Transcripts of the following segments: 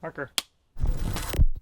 Marker.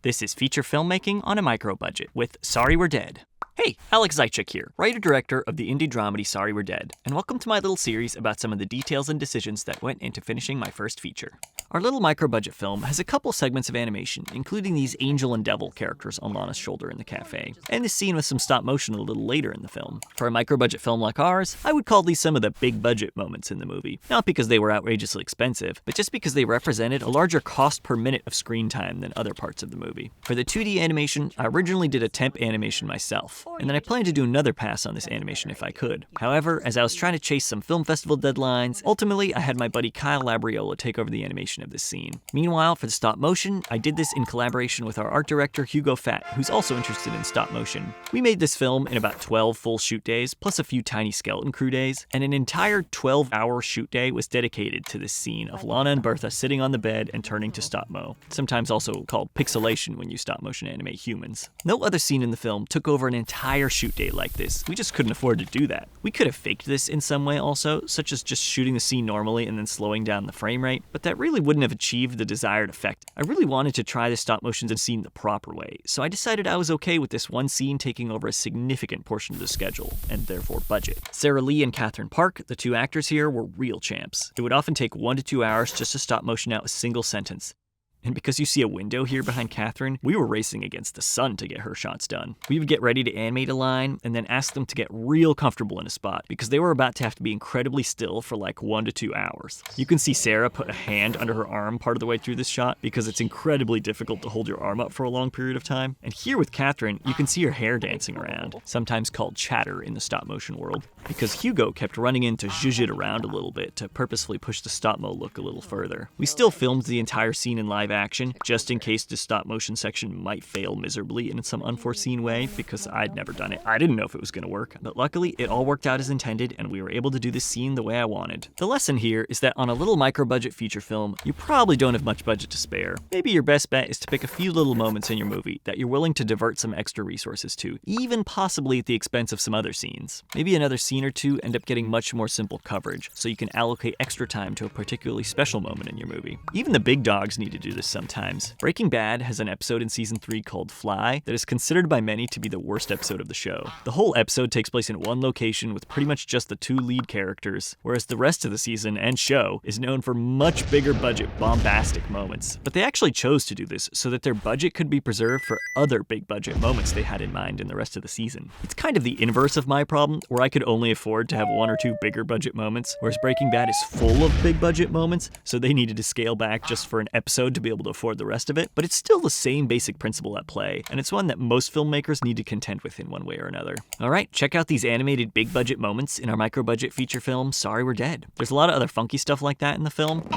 This is feature filmmaking on a micro-budget with Sorry We're Dead. Hey, Alex Zaitchik here, writer-director of the indie dramedy Sorry We're Dead, and welcome to my little series about some of the details and decisions that went into finishing my first feature. Our little micro-budget film has a couple segments of animation, including these angel and devil characters on Lana's shoulder in the cafe, and this scene with some stop motion a little later in the film. For a micro-budget film like ours, I would call these some of the big-budget moments in the movie, not because they were outrageously expensive, but just because they represented a larger cost per minute of screen time than other parts of the movie. For the 2D animation, I originally did a temp animation myself, and then I planned to do another pass on this animation if I could. However, as I was trying to chase some film festival deadlines, ultimately I had my buddy Kyle Labriola take over the animation of this scene. Meanwhile, for the stop motion, I did this in collaboration with our art director Hugo Fatt, who's also interested in stop motion. We made this film in about 12 full shoot days, plus a few tiny skeleton crew days, and an entire 12-hour shoot day was dedicated to this scene of Lana and Bertha sitting on the bed and turning to stop-mo, sometimes also called pixelation when you stop motion animate humans. No other scene in the film took over an entire shoot day like this. We just couldn't afford to do that. We could have faked this in some way also, such as just shooting the scene normally and then slowing down the frame rate, but that really wouldn't have achieved the desired effect. I really wanted to try the stop motion scene the proper way, so I decided I was okay with this one scene taking over a significant portion of the schedule, and therefore budget. Sarah Lee and Catherine Park, the two actors here, were real champs. It would often take 1 to 2 hours just to stop motion out a single sentence. And because you see a window here behind Catherine, we were racing against the sun to get her shots done. We would get ready to animate a line and then ask them to get real comfortable in a spot because they were about to have to be incredibly still for like 1 to 2 hours. You can see Sarah put a hand under her arm part of the way through this shot because it's incredibly difficult to hold your arm up for a long period of time. And here with Catherine, you can see her hair dancing around, sometimes called chatter in the stop motion world, because Hugo kept running in to zhuzh it around a little bit to purposefully push the stop-mo look a little further. We still filmed the entire scene in live action, just in case the stop motion section might fail miserably in some unforeseen way, because I'd never done it. I didn't know if it was going to work, but luckily it all worked out as intended and we were able to do this scene the way I wanted. The lesson here is that on a little micro-budget feature film, you probably don't have much budget to spare. Maybe your best bet is to pick a few little moments in your movie that you're willing to divert some extra resources to, even possibly at the expense of some other scenes. Maybe another scene or two end up getting much more simple coverage, so you can allocate extra time to a particularly special moment in your movie. Even the big dogs need to do this sometimes. Breaking Bad has an episode in season 3 called Fly that is considered by many to be the worst episode of the show. The whole episode takes place in one location with pretty much just the 2 lead characters, whereas the rest of the season and show is known for much bigger budget, bombastic moments. But they actually chose to do this so that their budget could be preserved for other big budget moments they had in mind in the rest of the season. It's kind of the inverse of my problem, where I could only afford to have 1 or 2 bigger budget moments, whereas Breaking Bad is full of big budget moments, so they needed to scale back just for an episode to be able to afford the rest of it. But it's still the same basic principle at play, and it's one that most filmmakers need to contend with in one way or another. Alright, check out these animated big budget moments in our micro budget feature film Sorry We're Dead. There's a lot of other funky stuff like that in the film,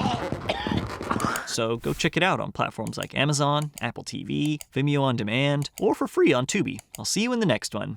so go check it out on platforms like Amazon, Apple TV, Vimeo On Demand, or for free on Tubi. I'll see you in the next one.